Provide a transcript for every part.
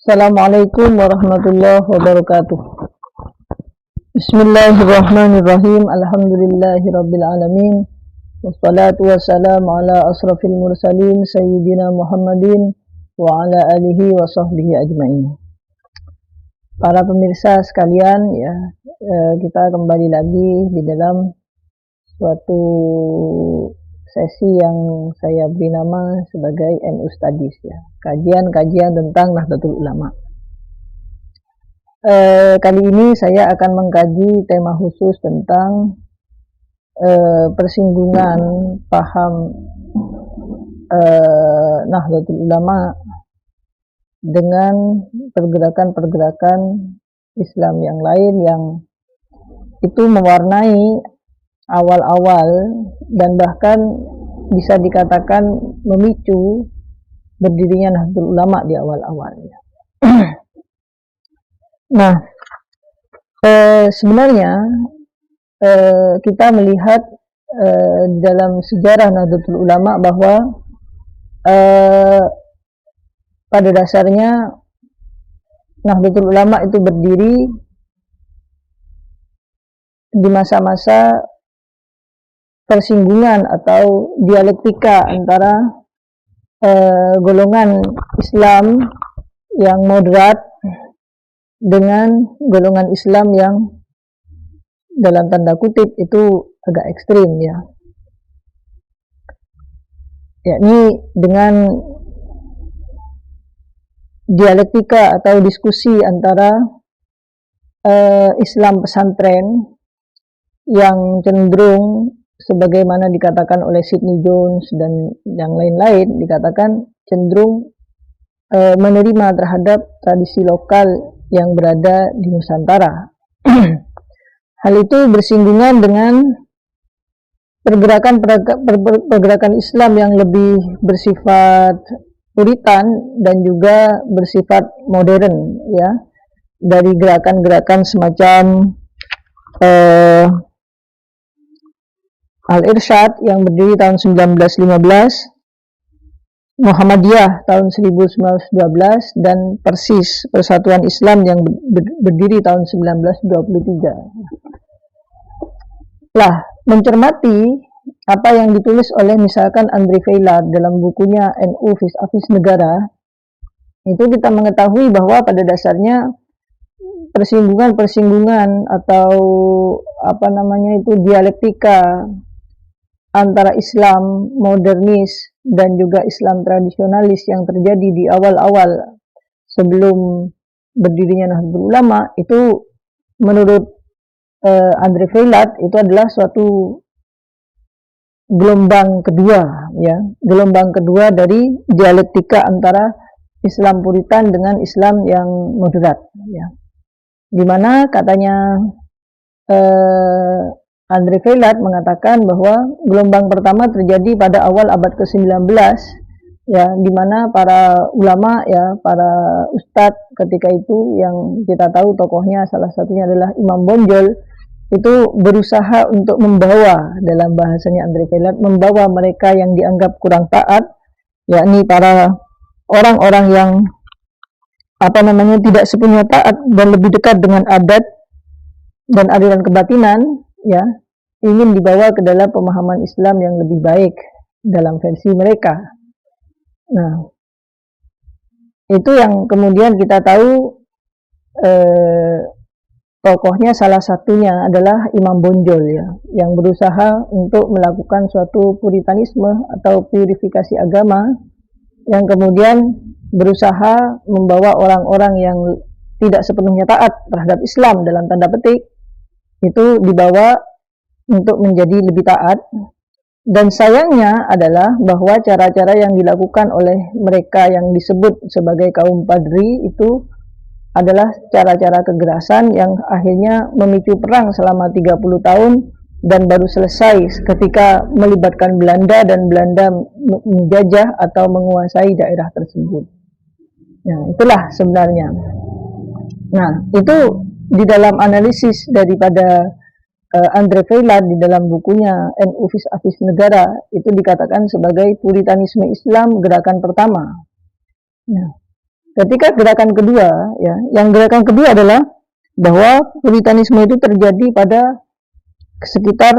Assalamualaikum warahmatullahi wabarakatuh. Bismillahirrahmanirrahim. Alhamdulillahirabbil alamin. Wassalatu wassalamu ala asrafil mursalin sayyidina Muhammadin wa ala alihi wa sahbihi ajmain. Para pemirsa sekalian, kita kembali lagi di dalam suatu sesi yang saya beri nama sebagai NU Studies, kajian-kajian tentang Nahdlatul Ulama. Kali ini saya akan mengkaji tema khusus tentang persinggungan paham Nahdlatul Ulama dengan pergerakan-pergerakan Islam yang lain yang itu mewarnai awal-awal dan bahkan bisa dikatakan memicu berdirinya Nahdlatul Ulama di awal-awal. Nah, sebenarnya kita melihat dalam sejarah Nahdlatul Ulama bahwa pada dasarnya Nahdlatul Ulama itu berdiri di masa-masa persinggungan atau dialektika antara golongan Islam yang moderat dengan golongan Islam yang dalam tanda kutip itu agak ekstrim, yakni dengan dialektika atau diskusi antara Islam pesantren yang cenderung sebagaimana dikatakan oleh Sidney Jones dan yang lain-lain, dikatakan cenderung menerima terhadap tradisi lokal yang berada di Nusantara. Hal itu bersinggungan dengan pergerakan Islam yang lebih bersifat puritan dan juga bersifat modern, dari gerakan-gerakan semacam Al-Irsyad yang berdiri tahun 1915, Muhammadiyah tahun 1912, dan Persis Persatuan Islam yang berdiri tahun 1923. Mencermati apa yang ditulis oleh misalkan André Feilhac dalam bukunya NU Vis-a-Vis Negara, itu kita mengetahui bahwa pada dasarnya persinggungan atau dialektika antara Islam modernis dan juga Islam tradisionalis yang terjadi di awal-awal sebelum berdirinya Nahdlatul Ulama itu menurut André Feilhac itu adalah suatu gelombang kedua dari dialektika antara Islam puritan dengan Islam yang moderat, di mana katanya André Feilhac mengatakan bahwa gelombang pertama terjadi pada awal abad ke-19, di mana para ulama, para ustadz ketika itu yang kita tahu tokohnya salah satunya adalah Imam Bonjol, itu berusaha untuk membawa, dalam bahasanya André Feilhac, membawa mereka yang dianggap kurang taat, yakni para orang-orang yang tidak sepenuhnya taat dan lebih dekat dengan adat dan aliran kebatinan, ingin dibawa ke dalam pemahaman Islam yang lebih baik dalam versi mereka. Nah, itu yang kemudian kita tahu tokohnya salah satunya adalah Imam Bonjol, yang berusaha untuk melakukan suatu puritanisme atau purifikasi agama, yang kemudian berusaha membawa orang-orang yang tidak sepenuhnya taat terhadap Islam dalam tanda petik itu dibawa untuk menjadi lebih taat. Dan sayangnya adalah bahwa cara-cara yang dilakukan oleh mereka yang disebut sebagai kaum padri itu adalah cara-cara kekerasan yang akhirnya memicu perang selama 30 tahun dan baru selesai ketika melibatkan Belanda dan Belanda menjajah atau menguasai daerah tersebut. Nah, itulah sebenarnya. Nah, itu di dalam analisis daripada André Feilhac di dalam bukunya NU Vis-a-Vis Negara itu dikatakan sebagai puritanisme Islam gerakan pertama. Nah, Ketika gerakan kedua, ya, yang gerakan kedua adalah bahwa Puritanisme itu terjadi pada sekitar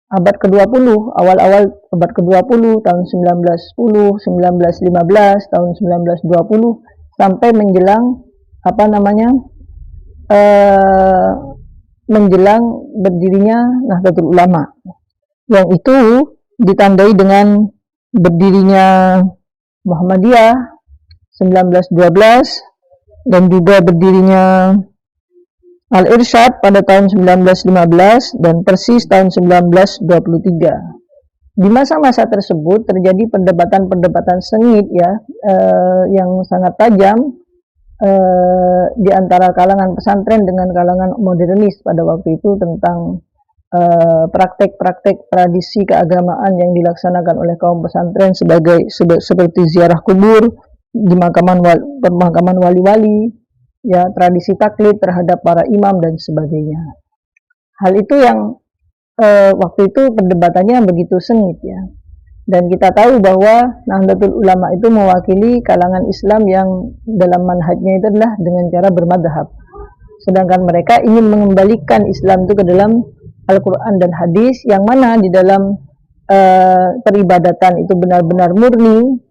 abad ke-20, awal-awal abad ke-20, tahun 1910, 1915, tahun 1920, sampai menjelang menjelang berdirinya Nahdlatul Ulama, yang itu ditandai dengan berdirinya Muhammadiyah 1912 dan juga berdirinya Al-Irsyad pada tahun 1915 dan Persis tahun 1923. Di masa-masa tersebut terjadi perdebatan-perdebatan sengit, ya, yang sangat tajam di antara kalangan pesantren dengan kalangan modernis pada waktu itu tentang praktek-praktek tradisi keagamaan yang dilaksanakan oleh kaum pesantren seperti ziarah kubur di pemakaman wali-wali, ya, tradisi taklid terhadap para imam dan sebagainya. Hal itu yang waktu itu perdebatannya begitu sengit, ya. Dan kita tahu bahwa Nahdlatul Ulama itu mewakili kalangan Islam yang dalam manhajnya itu adalah dengan cara bermadhab. Sedangkan mereka ingin mengembalikan Islam itu ke dalam Al-Quran dan hadis, yang mana di dalam peribadatan itu benar-benar murni,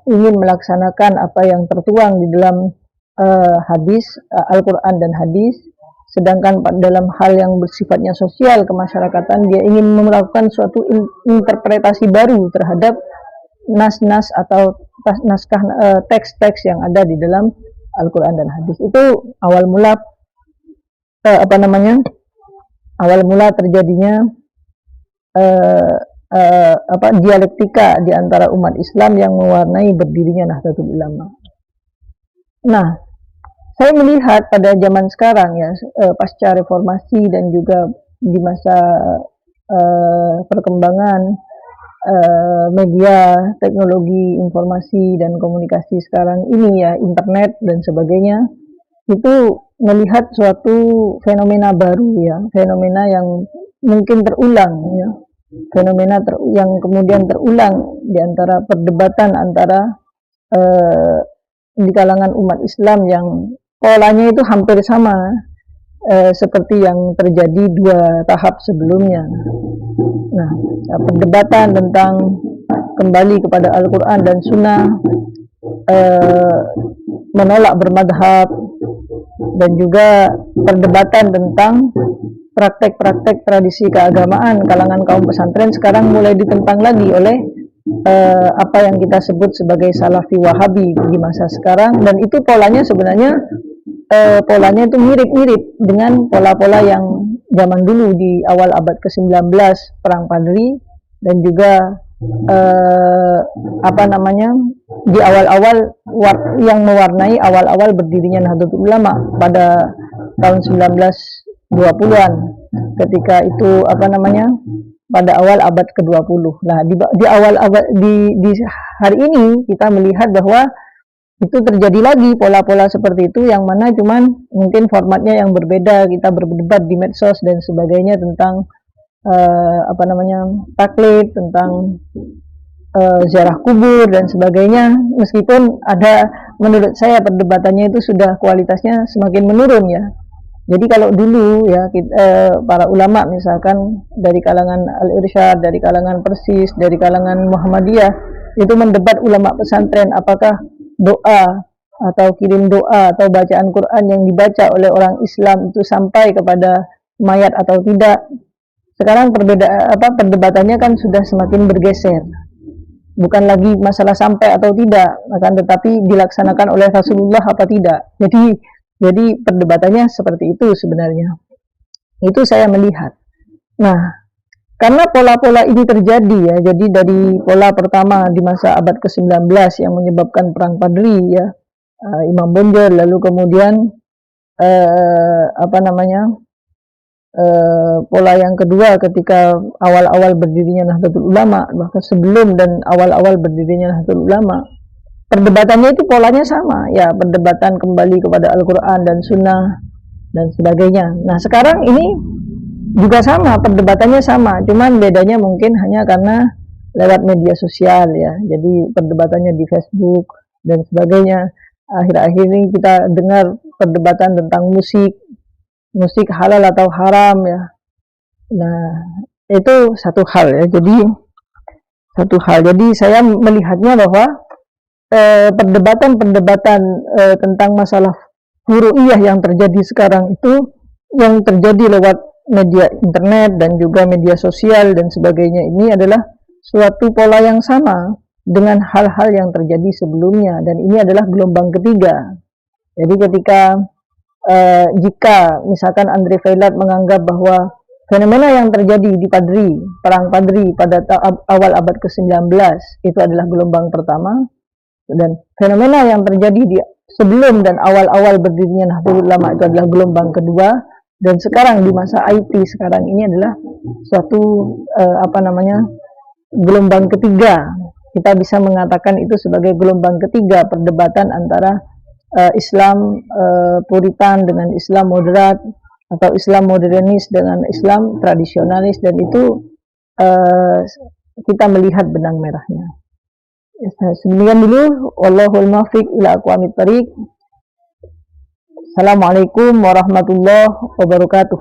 ingin melaksanakan apa yang tertuang di dalam hadis, Al-Quran dan hadis. Sedangkan dalam hal yang bersifatnya sosial kemasyarakatan, dia ingin melakukan suatu interpretasi baru terhadap nas-nas atau naskah teks-teks yang ada di dalam Al-Quran dan hadis. Itu awal mula terjadinya dialektika di antara umat Islam yang mewarnai berdirinya Nahdlatul Ulama. Nah, saya melihat pada zaman sekarang, ya, pasca reformasi dan juga di masa perkembangan media, teknologi informasi dan komunikasi sekarang ini, ya, internet dan sebagainya, itu melihat suatu fenomena baru, ya, fenomena yang mungkin terulang, ya, fenomena yang kemudian terulang di antara perdebatan antara di kalangan umat Islam yang polanya itu hampir sama seperti yang terjadi dua tahap sebelumnya. Nah, perdebatan tentang kembali kepada Al-Quran dan Sunnah, menolak bermadhab, dan juga perdebatan tentang praktek-praktek tradisi keagamaan kalangan kaum pesantren sekarang mulai ditentang lagi oleh apa yang kita sebut sebagai Salafi Wahabi di masa sekarang. Dan itu polanya sebenarnya polanya itu mirip-mirip dengan pola-pola yang zaman dulu di awal abad ke-19 Perang Padri, dan juga di awal-awal yang mewarnai awal-awal berdirinya Nahdlatul Ulama pada tahun 1920-an, ketika itu pada awal abad ke-20. Nah, di awal abad di hari ini kita melihat bahwa itu terjadi lagi pola-pola seperti itu, yang mana cuman mungkin formatnya yang berbeda. Kita berdebat di medsos dan sebagainya tentang taklid, tentang ziarah kubur dan sebagainya, meskipun menurut saya perdebatannya itu sudah kualitasnya semakin menurun, ya. Jadi kalau dulu, ya, para ulama misalkan dari kalangan Al-Irsyad, dari kalangan Persis, dari kalangan Muhammadiyah, itu mendebat ulama pesantren apakah doa atau kirim doa atau bacaan Quran yang dibaca oleh orang Islam itu sampai kepada mayat atau tidak. Sekarang perdebatannya kan sudah semakin bergeser. Bukan lagi masalah sampai atau tidak, akan tetapi dilaksanakan oleh Rasulullah apa tidak. Jadi perdebatannya seperti itu sebenarnya. Itu saya melihat. Nah, karena pola-pola ini terjadi, ya, jadi dari pola pertama di masa abad ke-19 yang menyebabkan Perang Padri, ya, Imam Bonjol, lalu kemudian pola yang kedua ketika awal-awal berdirinya Nahdlatul Ulama, bahkan sebelum dan awal-awal berdirinya Nahdlatul Ulama, perdebatannya itu polanya sama, ya, perdebatan kembali kepada Al-Quran dan Sunnah dan sebagainya. Nah, sekarang ini juga sama, perdebatannya sama, cuman bedanya mungkin hanya karena lewat media sosial, ya. Jadi perdebatannya di Facebook, dan sebagainya. Akhir-akhir ini kita dengar perdebatan tentang musik halal atau haram ya. Nah, itu satu hal ya. Jadi saya melihatnya bahwa perdebatan-perdebatan tentang masalah furu'iyah yang terjadi sekarang itu yang terjadi lewat media internet dan juga media sosial dan sebagainya ini adalah suatu pola yang sama dengan hal-hal yang terjadi sebelumnya, dan ini adalah gelombang ketiga. Jadi ketika jika misalkan Andre Feilat menganggap bahwa fenomena yang terjadi di perang Padri pada awal abad ke-19 itu adalah gelombang pertama, dan fenomena yang terjadi di sebelum dan awal-awal berdirinya Nahdlatul Ulama itu adalah gelombang kedua, dan sekarang di masa IT sekarang ini adalah suatu gelombang ketiga. Kita bisa mengatakan itu sebagai gelombang ketiga perdebatan antara Islam Puritan dengan Islam moderat, atau Islam modernis dengan Islam tradisionalis, dan itu kita melihat benang merahnya. Demikian dulu, wallahul muwaffiq ila aqwamit thariq. Assalamualaikum warahmatullahi wabarakatuh.